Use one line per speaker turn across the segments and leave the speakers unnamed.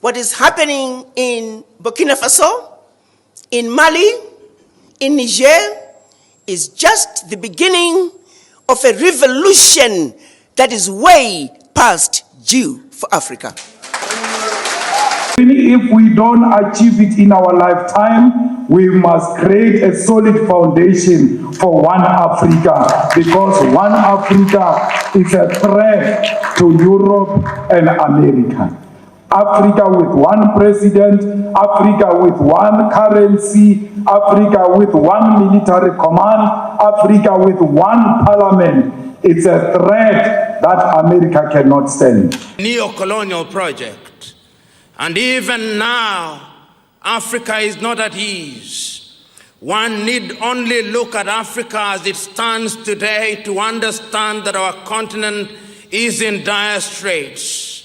What is happening in Burkina Faso, in Mali, in Niger, is just the beginning of a revolution that is way past due for Africa.
Even if we don't achieve it in our lifetime, we must create a solid foundation for one Africa, because one Africa is a threat to Europe and America. Africa with one president, Africa with one currency, Africa with one military command, Africa with one parliament. It's a threat that America cannot stand.
Neocolonial project. And even now, Africa is not at ease. One need only look at Africa as it stands today to understand that our continent is in dire straits.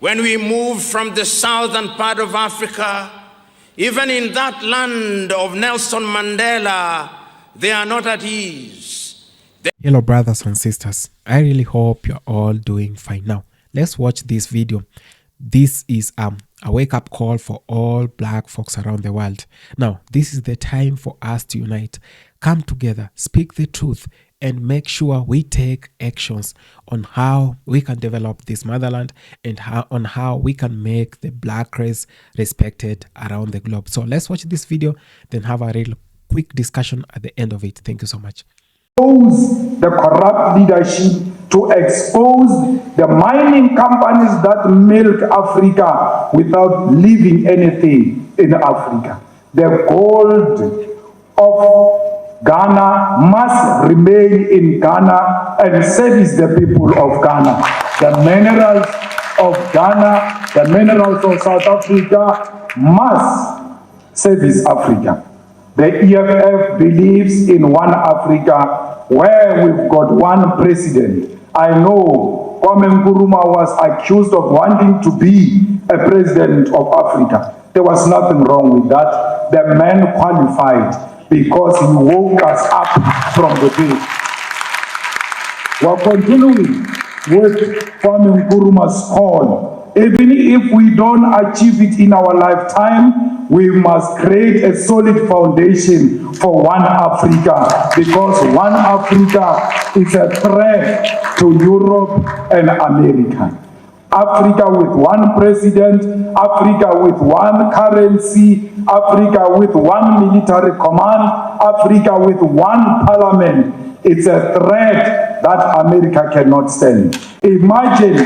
When we move from the southern part of Africa, even in that land of Nelson Mandela, they are not at ease.
Hello brothers and sisters, I really hope you're all doing fine. Now, let's watch this video. This is a wake-up call for all black folks around the world. Now, this is the time for us to unite, come together, speak the truth, and make sure we take actions on how we can develop this motherland and on how we can make the black race respected around the globe. So let's watch this video, then have a real quick discussion at the end of it. Thank you so much.
Expose the corrupt leadership, to expose the mining companies that milk Africa without leaving anything in Africa. The gold of Ghana must remain in Ghana and service the people of Ghana. The minerals of Ghana, the minerals of South Africa must service Africa. The EFF believes in one Africa where we've got one president. I know Kwame Nkrumah was accused of wanting to be a president of Africa. There was nothing wrong with that. The man qualified because he woke us up from the dead. We're continuing with Kwame Nkrumah's call. Even if we don't achieve it in our lifetime, we must create a solid foundation for one Africa, because one Africa is a threat to Europe and America. Africa with one president, Africa with one currency, Africa with one military command, Africa with one parliament. It's a threat that America cannot stand. Imagine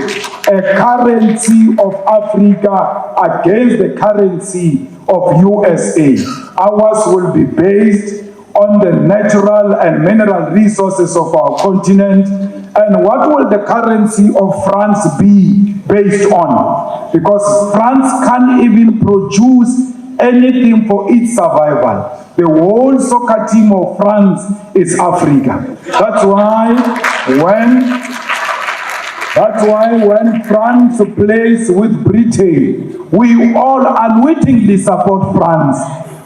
a currency of Africa against the currency of USA. Ours will be based on the natural and mineral resources of our continent. And what will the currency of France be based on? Because France can't even produce anything for its survival. The whole soccer team of France is Africa. That's why when France plays with Britain, we all unwittingly support France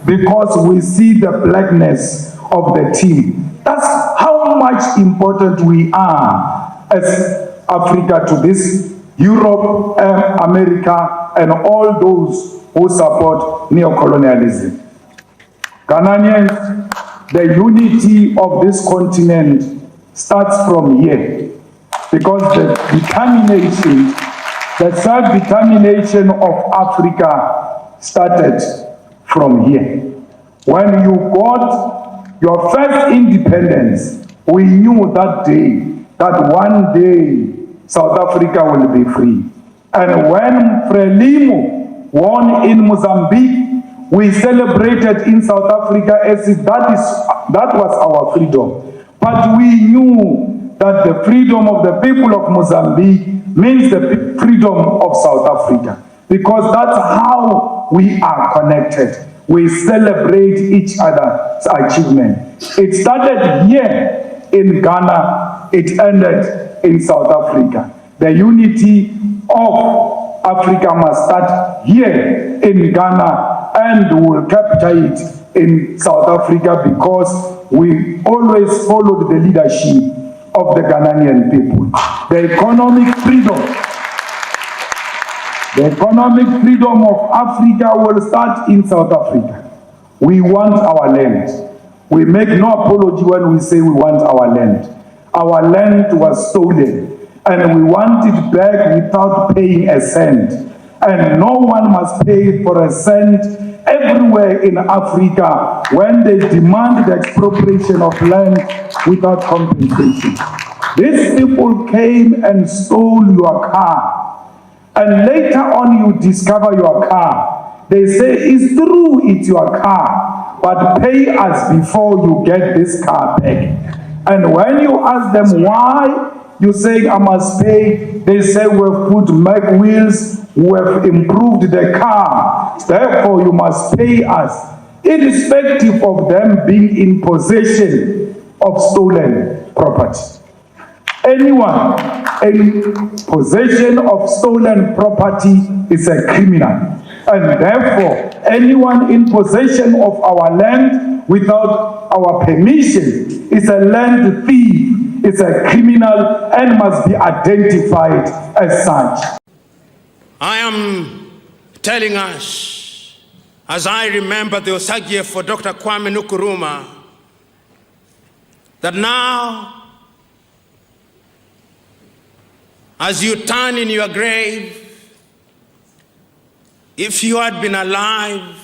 because we see the blackness of the team. That's how much important we are as Africa to this Europe, America, and all those who support neocolonialism. Ghanaians, the unity of this continent starts from here, because the determination, the self-determination of Africa started from here. When you got your first independence, we knew that day, that one day South Africa will be free. And when Frelimo won in Mozambique, we celebrated in South Africa as if that was our freedom. But we knew that the freedom of the people of Mozambique means the freedom of South Africa, because that's how we are connected. We celebrate each other's achievement. It started here in Ghana, it ended in South Africa. The unity of Africa must start here in Ghana, and we will capture it in South Africa, because we always followed the leadership of the Ghanaian people. The economic freedom The economic freedom of Africa will start in South Africa. We want our land. We make no apology when we say we want our land. Our land was stolen, and we want it back without paying a cent. And no one must pay for a cent everywhere in Africa when they demand the expropriation of land without compensation. These people came and stole your car, and later on you discover your car. They say, it's true, it's your car, but pay us before you get this car back. And when you ask them why, you say, I must pay. They say, we've put mag wheels, we have improved the car, therefore you must pay us, irrespective of them being in possession of stolen property. Anyone in possession of stolen property is a criminal. And therefore, anyone in possession of our land without our permission is a land thief, is a criminal, and must be identified as such.
I am telling us, as I remember the Osagie for Dr. Kwame Nkrumah, that now, as you turn in your grave, if you had been alive,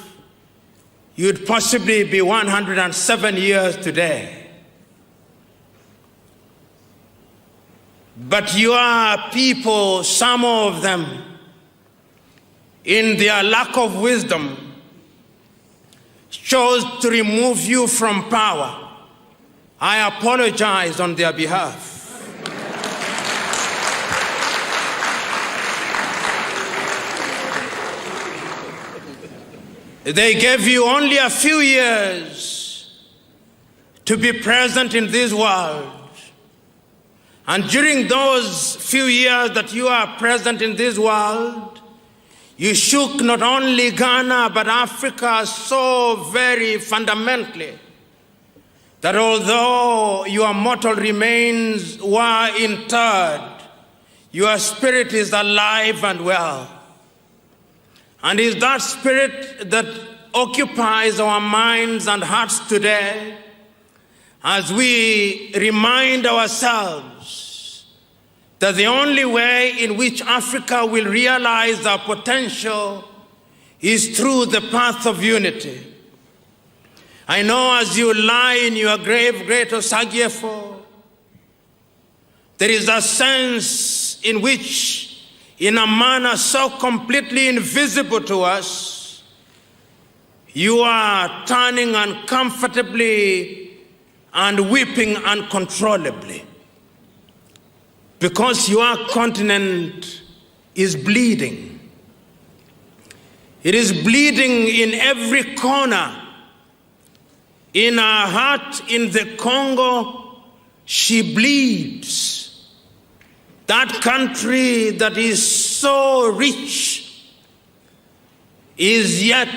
you'd possibly be 107 years today. But your people, some of them, in their lack of wisdom, chose to remove you from power. I apologize on their behalf. They gave you only a few years to be present in this world. And during those few years that you are present in this world, you shook not only Ghana, but Africa so very fundamentally that although your mortal remains were interred, your spirit is alive and well. And it's that spirit that occupies our minds and hearts today as we remind ourselves that the only way in which Africa will realize our potential is through the path of unity. I know as you lie in your grave, great Osagiefo, there is a sense in which, in a manner so completely invisible to us, you are turning uncomfortably and weeping uncontrollably because your continent is bleeding. It is bleeding in every corner. In our heart, in the Congo, she bleeds. That country that is so rich is yet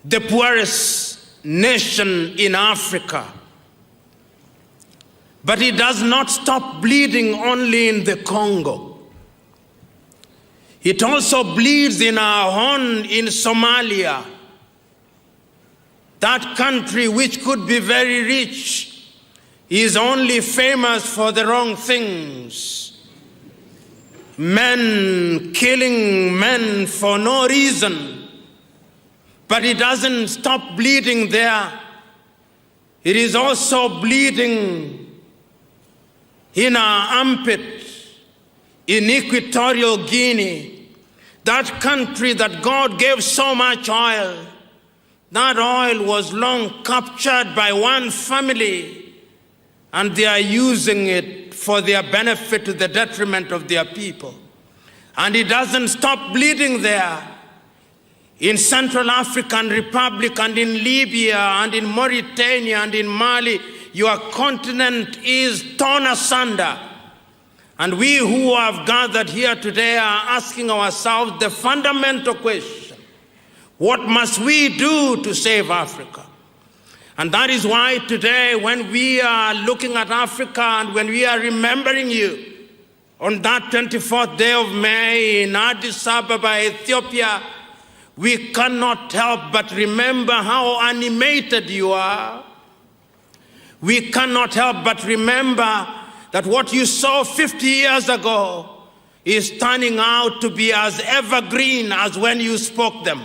the poorest nation in Africa. But it does not stop bleeding only in the Congo. It also bleeds in our Horn in Somalia. That country which could be very rich is only famous for the wrong things. Men killing men for no reason. But it doesn't stop bleeding there. It is also bleeding in our armpit in Equatorial Guinea, that country that God gave so much oil. That oil was long captured by one family, and they are using it for their benefit to the detriment of their people. And it doesn't stop bleeding there. In Central African Republic and in Libya and in Mauritania and in Mali, your continent is torn asunder. And we who have gathered here today are asking ourselves the fundamental question: what must we do to save Africa? And that is why today, when we are looking at Africa and when we are remembering you, On that 24th day of May in Addis Ababa, Ethiopia, we cannot help but remember how animated you are. We cannot help but remember that what you saw 50 years ago is turning out to be as evergreen as when you spoke them.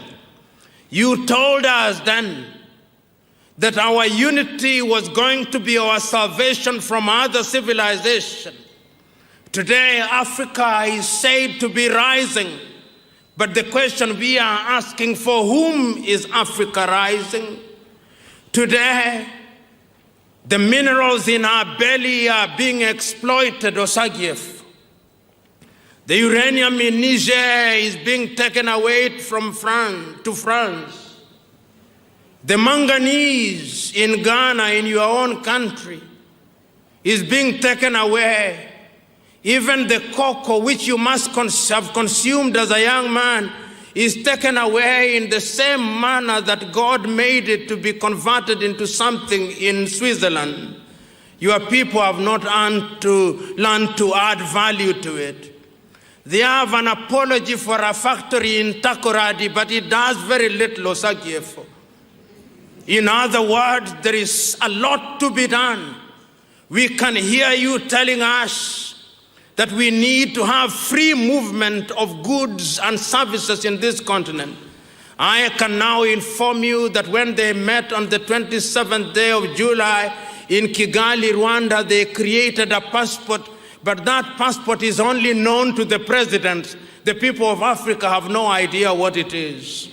You told us then that our unity was going to be our salvation from other civilizations. Today, Africa is said to be rising, but the question we are asking, for whom is Africa rising? Today, the minerals in our belly are being exploited, Osagief. The uranium in Niger is being taken away from France to France. The manganese in Ghana, in your own country, is being taken away. Even the cocoa, which you must have consumed as a young man, is taken away in the same manner that God made it to be converted into something in Switzerland. Your people have not learned to add value to it. They have an apology for a factory in Takoradi, but it does very little, Osagiefo. In other words, there is a lot to be done. We can hear you telling us that we need to have free movement of goods and services in this continent. I can now inform you that when they met on the 27th day of July in Kigali, Rwanda, they created a passport, but that passport is only known to the president. The people of Africa have no idea what it is.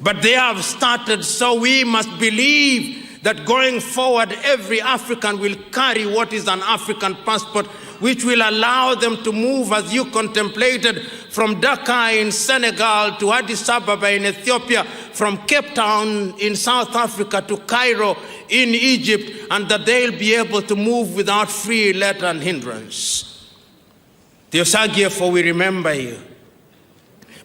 But they have started, so we must believe that going forward, every African will carry what is an African passport, which will allow them to move, as you contemplated, from Dakar in Senegal to Addis Ababa in Ethiopia, from Cape Town in South Africa to Cairo in Egypt, and that they'll be able to move without free let and hindrance. Theosagiefo, we remember you.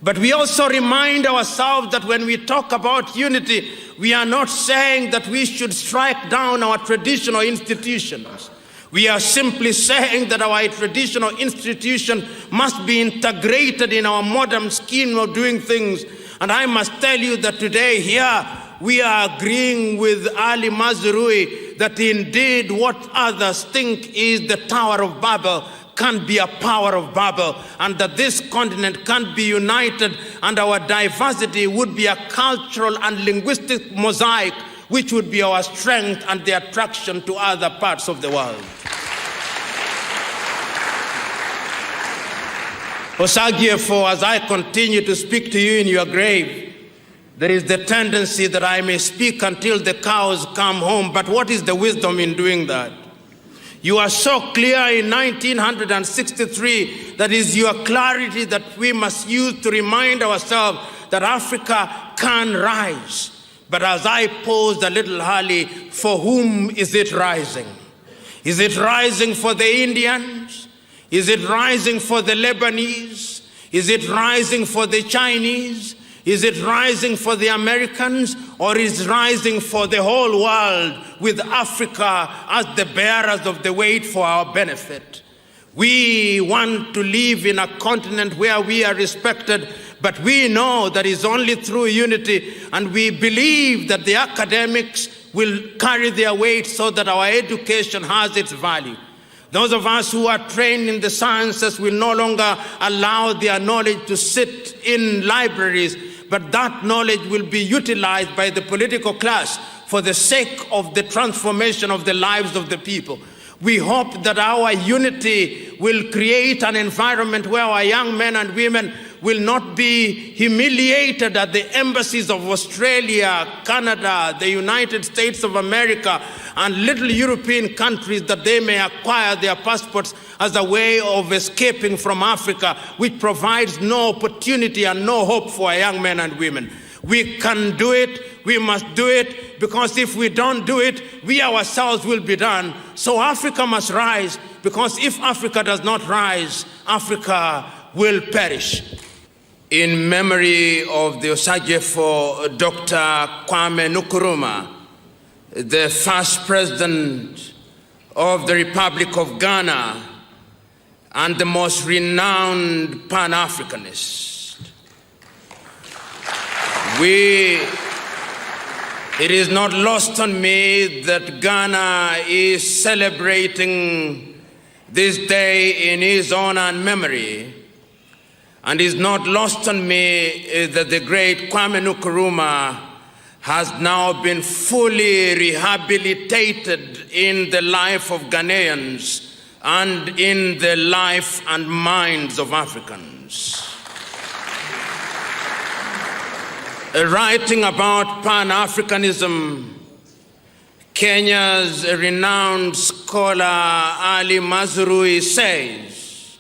But we also remind ourselves that when we talk about unity, we are not saying that we should strike down our traditional institutions. We are simply saying that our traditional institution must be integrated in our modern scheme of doing things. And I must tell you that today here we are agreeing with Ali Mazrui that indeed what others think is the Tower of Babel can be a power of Babel, and that this continent can be united, and our diversity would be a cultural and linguistic mosaic which would be our strength and the attraction to other parts of the world. Osagiefo, as I continue to speak to you in your grave, there is the tendency that I may speak until the cows come home, but what is the wisdom in doing that? You are so clear in 1963, that is your clarity that we must use to remind ourselves that Africa can rise. But as I posed a little early, for whom is it rising? Is it rising for the Indians? Is it rising for the Lebanese? Is it rising for the Chinese? Is it rising for the Americans? Or is it rising for the whole world with Africa as the bearers of the weight for our benefit? We want to live in a continent where we are respected, but we know that it's only through unity, and we believe that the academics will carry their weight so that our education has its value. Those of us who are trained in the sciences will no longer allow their knowledge to sit in libraries, but that knowledge will be utilized by the political class for the sake of the transformation of the lives of the people. We hope that our unity will create an environment where our young men and women will not be humiliated at the embassies of Australia, Canada, the United States of America, and little European countries, that they may acquire their passports as a way of escaping from Africa, which provides no opportunity and no hope for our young men and women. We can do it, we must do it, because if we don't do it, we ourselves will be done. So Africa must rise, because if Africa does not rise, Africa will perish. In memory of the Osagiefo Dr. Kwame Nkrumah, the first president of the Republic of Ghana, and the most renowned Pan-Africanist. It is not lost on me that Ghana is celebrating this day in his honor and memory, and it's not lost on me that the great Kwame Nkrumah has now been fully rehabilitated in the life of Ghanaians and in the life and minds of Africans. Writing about Pan-Africanism, Kenya's renowned scholar Ali Mazrui says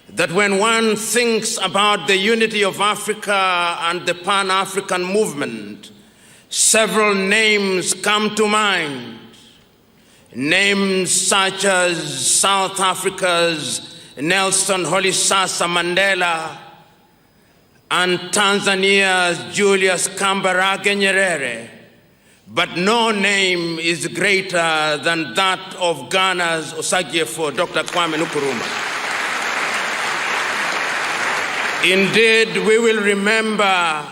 that when one thinks about the unity of Africa and the Pan-African movement, several names come to mind. Names such as South Africa's Nelson Rolihlahla Mandela and Tanzania's Julius Nyerere, but no name is greater than that of Ghana's Osagyefo, Dr. Kwame Nkrumah. Indeed, we will remember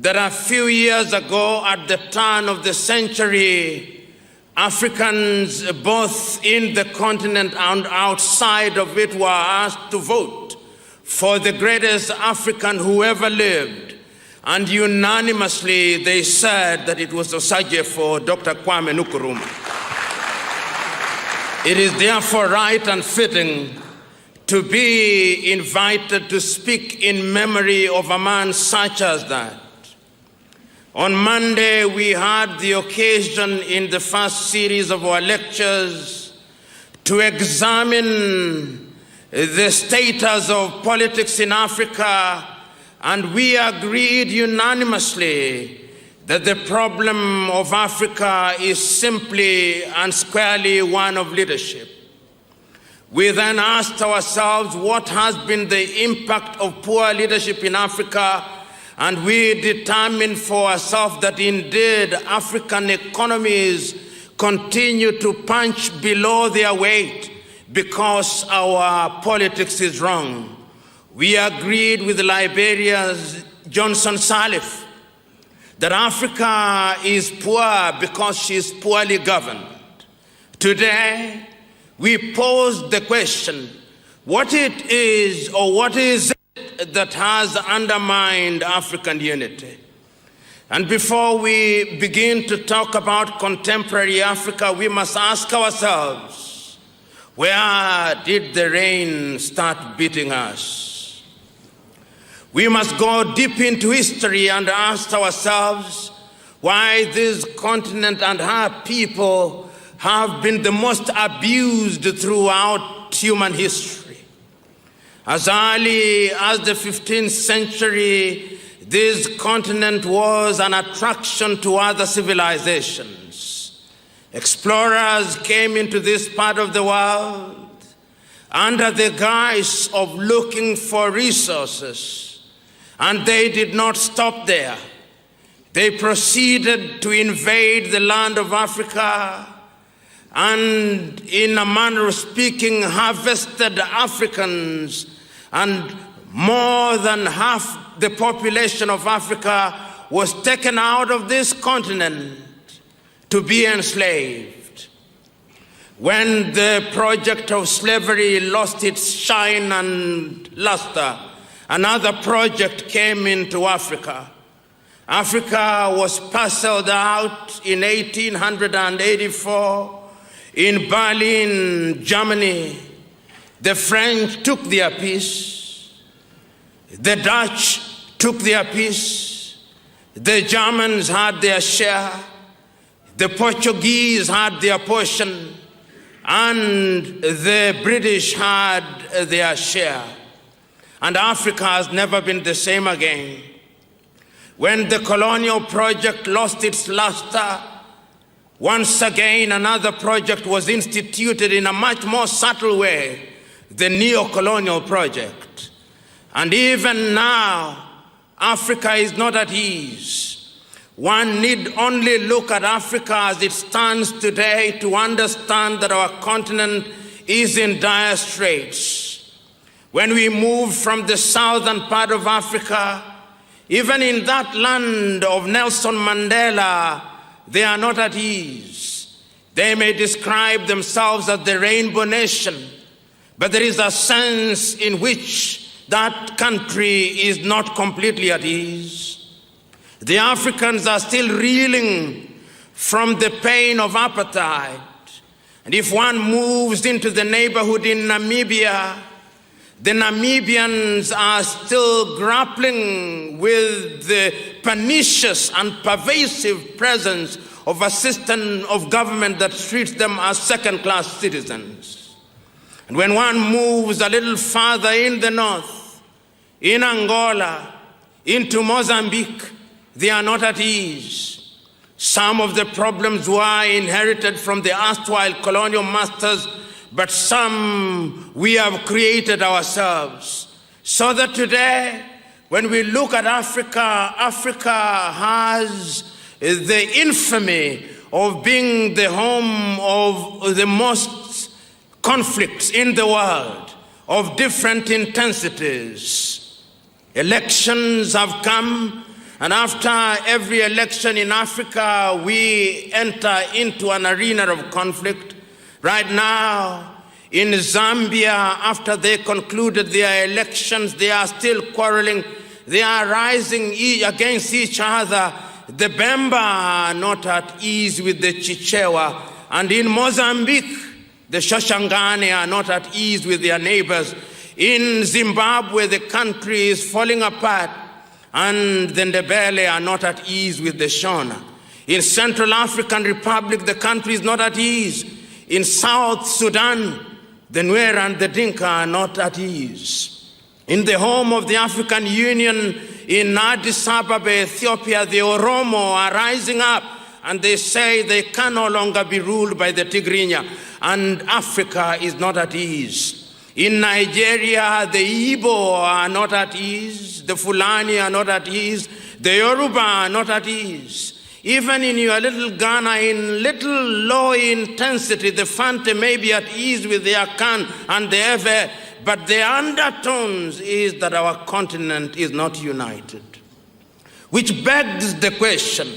that a few years ago, at the turn of the century, Africans both in the continent and outside of it were asked to vote for the greatest African who ever lived, and unanimously they said that it was Osagyefo, Dr. Kwame Nkrumah. It is therefore right and fitting to be invited to speak in memory of a man such as that. On Monday, we had the occasion in the first series of our lectures to examine the status of politics in Africa, and we agreed unanimously that the problem of Africa is simply and squarely one of leadership. We then asked ourselves what has been the impact of poor leadership in Africa, and we determined for ourselves that indeed African economies continue to punch below their weight because our politics is wrong. We agreed with Liberia's Johnson Sirleaf that Africa is poor because she is poorly governed. Today, we pose the question, what it is or what is it that has undermined African unity? And before we begin to talk about contemporary Africa, we must ask ourselves, where did the rain start beating us? We must go deep into history and ask ourselves why this continent and her people have been the most abused throughout human history. As early as the 15th century, this continent was an attraction to other civilizations. Explorers came into this part of the world under the guise of looking for resources, and they did not stop there. They proceeded to invade the land of Africa and, in a manner of speaking, harvested Africans, and more than half the population of Africa was taken out of this continent to be enslaved. When the project of slavery lost its shine and luster, another project came into Africa. Africa was parceled out in 1884 in Berlin, Germany. The French took their piece, the Dutch took their piece, the Germans had their share, the Portuguese had their portion, and the British had their share. And Africa has never been the same again. When the colonial project lost its luster, once again another project was instituted in a much more subtle way, the neocolonial project. And even now, Africa is not at ease. One need only look at Africa as it stands today to understand that our continent is in dire straits. When we move from the southern part of Africa, even in that land of Nelson Mandela, they are not at ease. They may describe themselves as the Rainbow Nation, but there is a sense in which that country is not completely at ease. The Africans are still reeling from the pain of apartheid. And if one moves into the neighborhood in Namibia, the Namibians are still grappling with the pernicious and pervasive presence of a system of government that treats them as second-class citizens. And when one moves a little farther in the north, in Angola, into Mozambique, they are not at ease. Some of the problems were inherited from the erstwhile colonial masters, but some we have created ourselves. So that today, when we look at Africa, Africa has the infamy of being the home of the most conflicts in the world of different intensities. Elections have come, and after every election in Africa, we enter into an arena of conflict. Right now, in Zambia, after they concluded their elections, they are still quarreling. They are rising against each other. The Bemba are not at ease with the Chichewa. And in Mozambique, the Shoshangane are not at ease with their neighbors. In Zimbabwe, the country is falling apart, and the Ndebele are not at ease with the Shona. In Central African Republic, the country is not at ease. In South Sudan, the Nuer and the Dinka are not at ease. In the home of the African Union in Addis Ababa, Ethiopia, the Oromo are rising up, and they say they can no longer be ruled by the Tigrinya, and Africa is not at ease. In Nigeria, the Igbo are not at ease, the Fulani are not at ease, the Yoruba are not at ease. Even in your little Ghana, in little low intensity, the Fante may be at ease with the Akan and the Ewe, but the undertones is that our continent is not united. Which begs the question,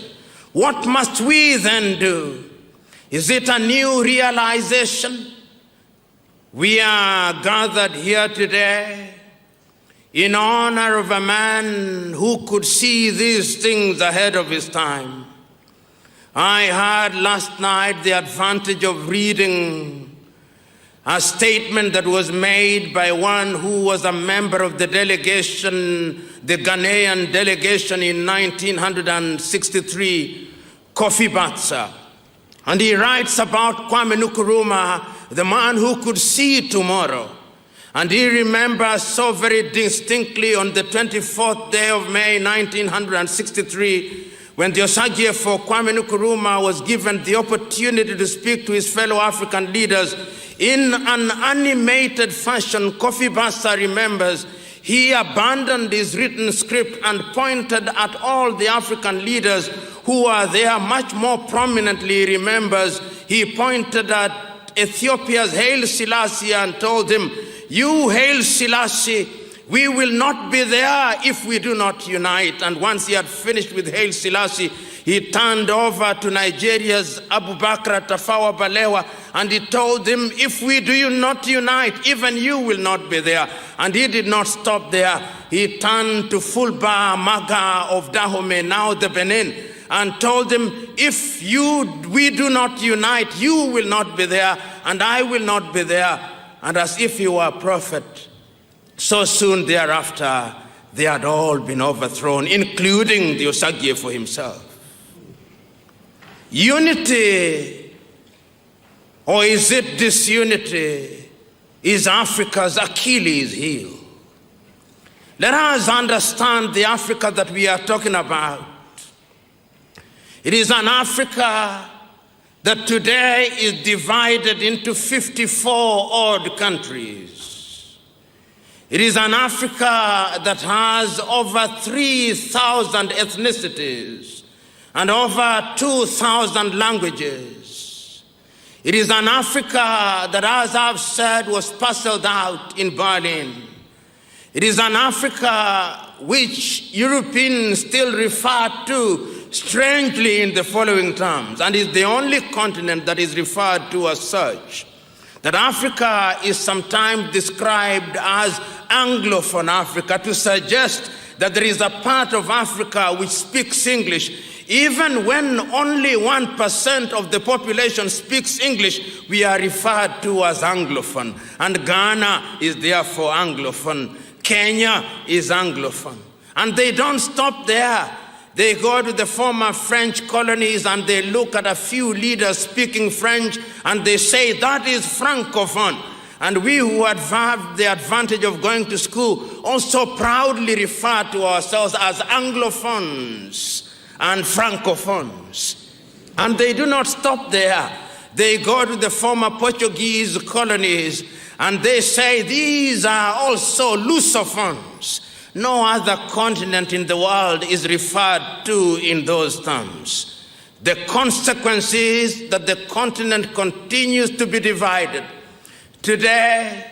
what must we then do? Is it a new realization? We are gathered here today in honor of a man who could see these things ahead of his time. I had last night the advantage of reading a statement that was made by one who was a member of the delegation, the Ghanaian delegation in 1963, Kofi Batsa. And he writes about Kwame Nkrumah, the man who could see tomorrow. And he remembers so very distinctly on the 24th day of May, 1963, when the Osagie for Kwame Nkrumah was given the opportunity to speak to his fellow African leaders in an animated fashion. Kofi Batsa remembers he abandoned his written script and pointed at all the African leaders who are there. Much more prominently, he remembers, he pointed at Ethiopia's Haile Selassie and told him, "You, Haile Selassie, we will not be there if we do not unite." And once he had finished with Haile Selassie, he turned over to Nigeria's Abubakar Tafawa Balewa and he told him, "If we do not unite, even you will not be there." And he did not stop there. He turned to Fulba Maga of Dahomey, now the Benin, and told him, "If we do not unite, you will not be there, and I will not be there." And as if he were a prophet, so soon thereafter, they had all been overthrown, including the Osagie for himself. Unity, or is it disunity, is Africa's Achilles heel. Let us understand the Africa that we are talking about. It is an Africa that today is divided into 54 odd countries. It is an Africa that has over 3,000 ethnicities and over 2,000 languages. It is an Africa that, as I've said, was parceled out in Berlin. It is an Africa which Europeans still refer to strangely in the following terms, and is the only continent that is referred to as such. That Africa is sometimes described as Anglophone Africa, to suggest that there is a part of Africa which speaks English. Even when only 1% of the population speaks English, we are referred to as Anglophone. And Ghana is therefore Anglophone. Kenya is Anglophone. And they don't stop there. They go to the former French colonies and they look at a few leaders speaking French and they say that is Francophone. And we who have the advantage of going to school also proudly refer to ourselves as Anglophones and Francophones. And they do not stop there. They go to the former Portuguese colonies and they say these are also Lusophones. No other continent in the world is referred to in those terms. The consequence is that the continent continues to be divided. Today,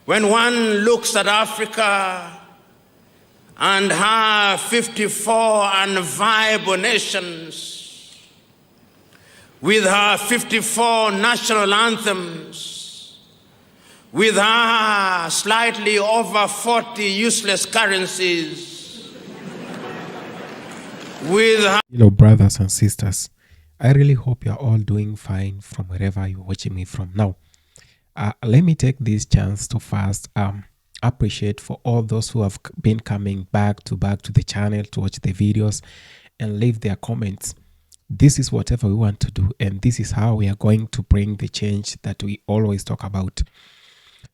when one looks at Africa and her 54 unviable nations, with her 54 national anthems, with her slightly over 40 useless currencies, with her...
Hello, brothers and sisters. I really hope you're all doing fine from wherever you're watching me from now. Let me take this chance to first appreciate for all those who have been coming back to the channel to watch the videos and leave their comments. This is whatever we want to do, and this is how we are going to bring the change that we always talk about.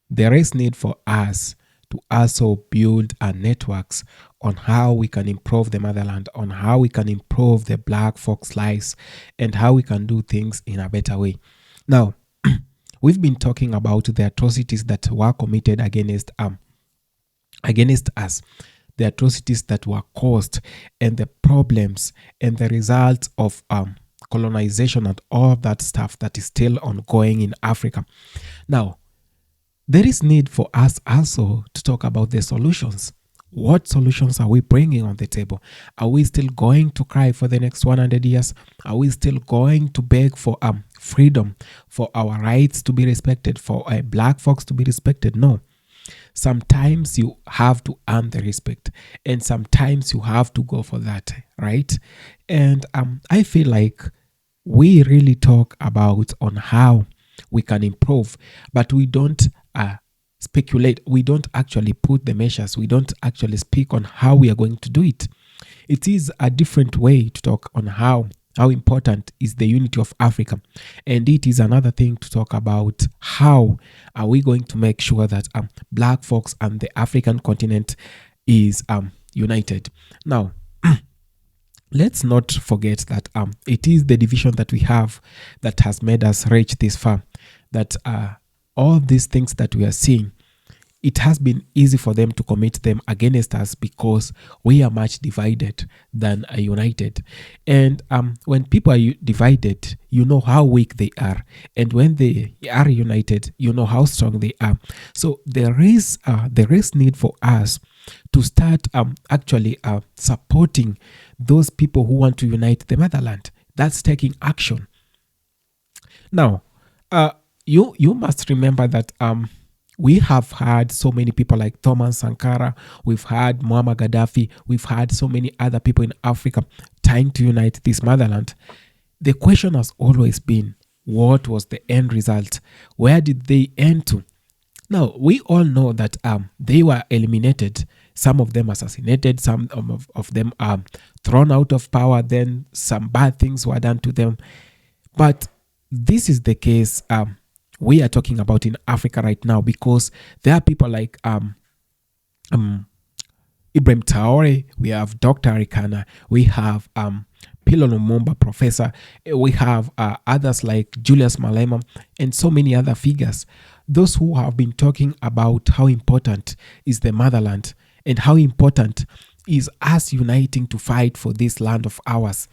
There is need for us to also build our networks on how we can improve the motherland, on how we can improve the black folks' lives, and how we can do things in a better way. Now, we've been talking about the atrocities that were committed against us, the atrocities that were caused, and the problems and the results of colonization and all of that stuff that is still ongoing in Africa. Now, there is need for us also to talk about the solutions. What solutions are we bringing on the table? Are we still going to cry for the next 100 years? Are we still going to beg for freedom, for our rights to be respected, for black folks to be respected? No. Sometimes you have to earn the respect, and sometimes you have to go for that, right? And I feel like we really talk about on how we can improve, but we don't speculate. We don't actually put the measures. We don't actually speak on how we are going to do it. It is a different way to talk on how important is the unity of Africa. And it is another thing to talk about how are we going to make sure that black folks and the African continent is united. Now, let's not forget that it is the division that we have that has made us reach this far, that all these things that we are seeing, it has been easy for them to commit them against us because we are much divided than united. And when people are divided, you know how weak they are. And when they are united, you know how strong they are. So there is need for us to start actually supporting those people who want to unite the motherland. That's taking action. Now, you must remember that we have had so many people like Thomas Sankara, we've had Muammar Gaddafi, we've had so many other people in Africa trying to unite this motherland. The question has always been, what was the end result? Where did they end to? Now, we all know that they were eliminated, some of them assassinated, some of them thrown out of power, then some bad things were done to them. But this is the case we are talking about in Africa right now, because there are people like Ibrahim Traore, we have Dr. Arikana, we have PLO Lumumba, Professor, we have others like Julius Malema, and so many other figures. Those who have been talking about how important is the motherland and how important is us uniting to fight for this land of ours.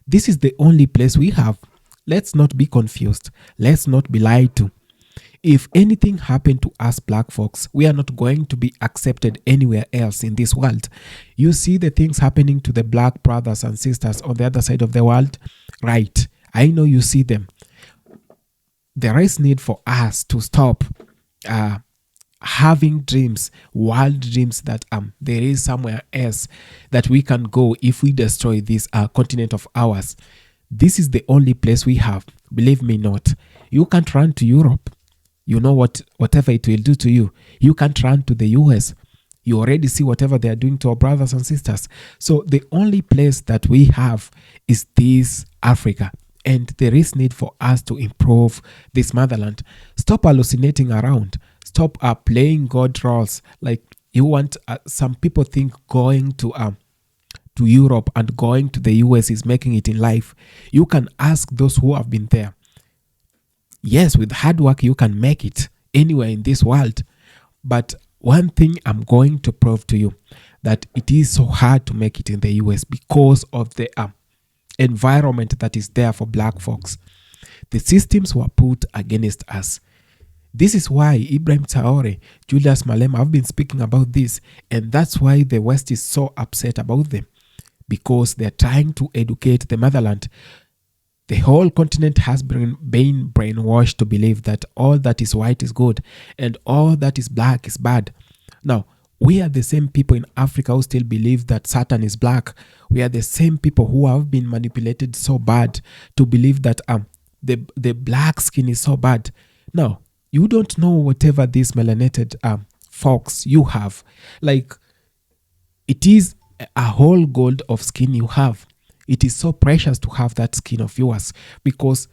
This is the only place we have Let's not be confused. Let's not be lied to. If anything happened to us black folks, we are not going to be accepted anywhere else in this world. You see the things happening to the black brothers and sisters on the other side of the world? Right. I know you see them. There is need for us to stop having dreams, wild dreams that there is somewhere else that we can go if we destroy this continent of ours. This is the only place we have. Believe me not. You can't run to Europe. You know whatever it will do to you. You can't run to the US. You already see whatever they are doing to our brothers and sisters. So the only place that we have is this Africa. And there is need for us to improve this motherland. Stop hallucinating around. Stop playing God roles. Like you want, some people think going to Europe and going to the US is making it in life. You can ask those who have been there. Yes, with hard work, you can make it anywhere in this world. But one thing I'm going to prove to you, that it is so hard to make it in the US because of the environment that is there for black folks. The systems were put against us. This is why Ibrahim Traore, Julius Malema have been speaking about this, and that's why the West is so upset about them, because they're trying to educate the motherland. The whole continent has been brainwashed to believe that all that is white is good and all that is black is bad. Now, we are the same people in Africa who still believe that Satan is black. We are the same people who have been manipulated so bad to believe that the black skin is so bad. Now, you don't know whatever these melanated folks you have. Like, it is a whole gold of skin you have. It is so precious to have that skin of yours, because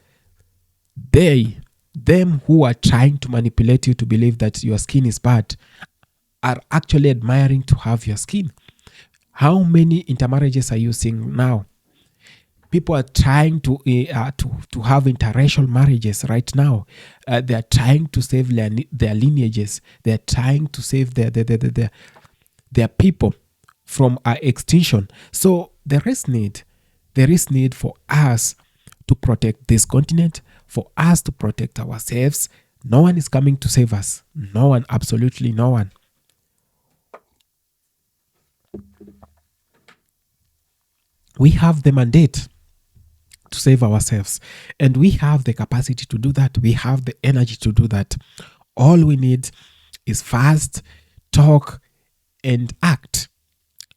them who are trying to manipulate you to believe that your skin is bad are actually admiring to have your skin. How many intermarriages are you seeing now? People are trying to have interracial marriages right now. They are trying to save their lineages. They are trying to save their people from extinction. So there is need for us to protect this continent, for us to protect ourselves. No one is coming to save us. No one, absolutely no one. We have the mandate to save ourselves, and we have the capacity to do that. We have the energy to do that. All we need is fast, talk, and act.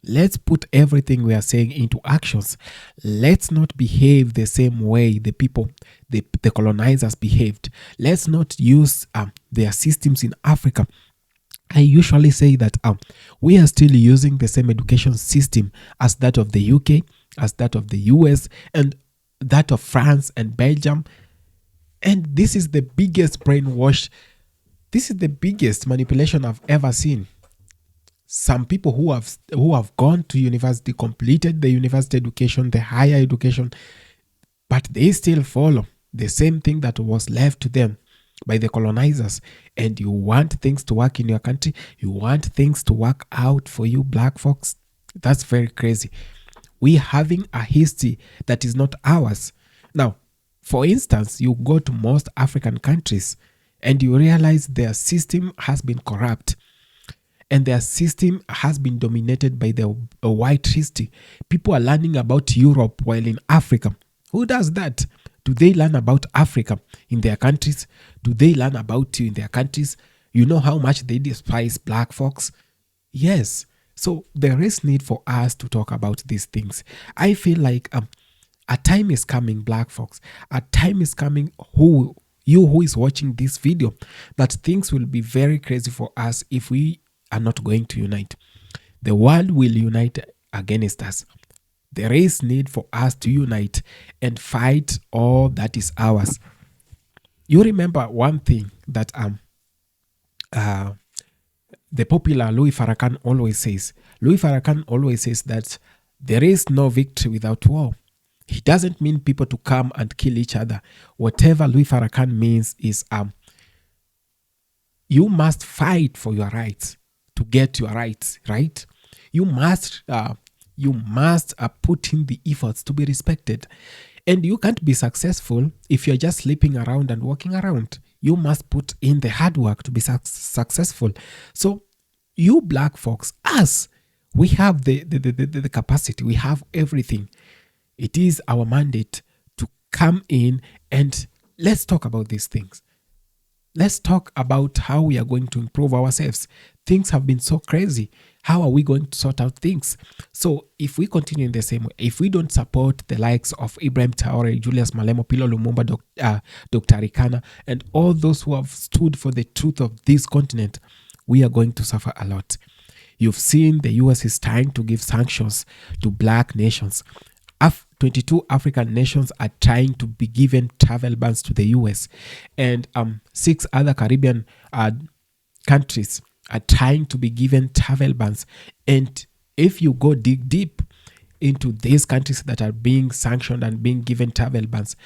Let's put everything we are saying into actions. Let's not behave the same way the colonizers behaved. Let's not use their systems in Africa. I usually say that we are still using the same education system as that of the UK, as that of the US, and that of France and Belgium. And this is the biggest brainwash. This is the biggest manipulation I've ever seen. Some people who have gone to university, completed the university education, the higher education, but they still follow the same thing that was left to them by the colonizers. And you want things to work in your country, you want things to work out for you black folks. That's very crazy. We are having a history that is not ours. Now, for instance, you go to most African countries and you realize their system has been corrupt. And their system has been dominated by the white history. People are learning about Europe while in Africa. Who does that? Do they learn about Africa in their countries? Do they learn about you in their countries? You know how much they despise black folks? Yes. So there is need for us to talk about these things. I feel like a time is coming, black folks. A time is coming who is watching this video, that things will be very crazy for us if we are not going to unite. The world will unite against us. There is need for us to unite and fight all that is ours. You remember one thing that the popular Louis Farrakhan always says. Louis Farrakhan always says that there is no victory without war. He doesn't mean people to come and kill each other. Whatever Louis Farrakhan means is you must fight for your rights to get your rights, right? You must put in the efforts to be respected. And you can't be successful if you're just sleeping around and walking around. You must put in the hard work to be successful. So you black folks, us, we have the capacity, we have everything. It is our mandate to come in and let's talk about these things. Let's talk about how we are going to improve ourselves. Things have been so crazy. How are we going to sort out things? So if we continue in the same way, if we don't support the likes of Ibrahim Traore, Julius Malema, PLO Lumumba, Dr. Rikana, and all those who have stood for the truth of this continent, we are going to suffer a lot. You've seen the US is trying to give sanctions to black nations. 22 African nations are trying to be given travel bans to the US, and 6 other Caribbean countries are trying to be given travel bans. And if you go dig deep into these countries that are being sanctioned and being given travel bans,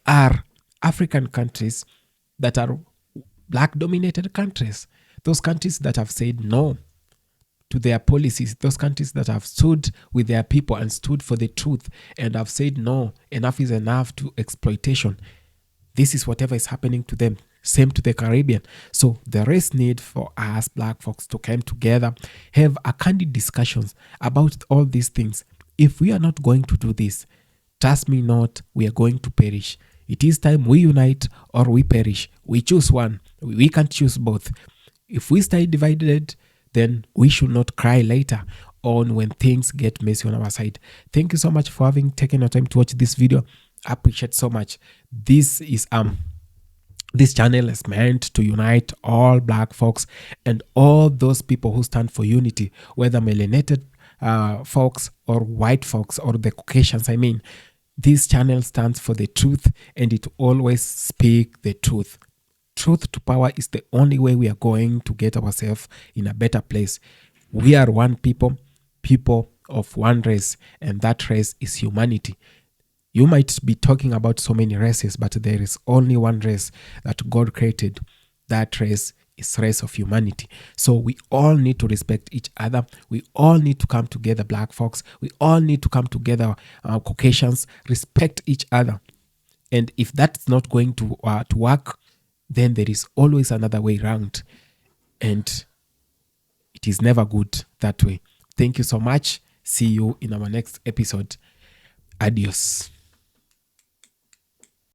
are African countries that are black-dominated countries. Those countries that have said no to their policies, those countries that have stood with their people and stood for the truth and have said no, enough is enough to exploitation. This is whatever is happening to them. Same to the Caribbean. So there is need for us black folks to come together, have a candid discussions about all these things. If we are not going to do this, trust me not, we are going to perish. It is time we unite or we perish. We choose one. We can't choose both. If we stay divided, then we should not cry later on when things get messy on our side. Thank you so much for having taken your time to watch this video. I appreciate so much. This channel is meant to unite all black folks and all those people who stand for unity, whether melanated folks or white folks or the Caucasians. This channel stands for the truth, and it always speak the truth. Truth to power is the only way we are going to get ourselves in a better place. We are one people of one race, and that race is humanity. You might be talking about so many races, but there is only one race that God created. That race is race of humanity. So we all need to respect each other. We all need to come together, black folks. We all need to come together, Caucasians, respect each other. And if that's not going to work, then there is always another way around. And it is never good that way. Thank you so much. See you in our next episode. Adios.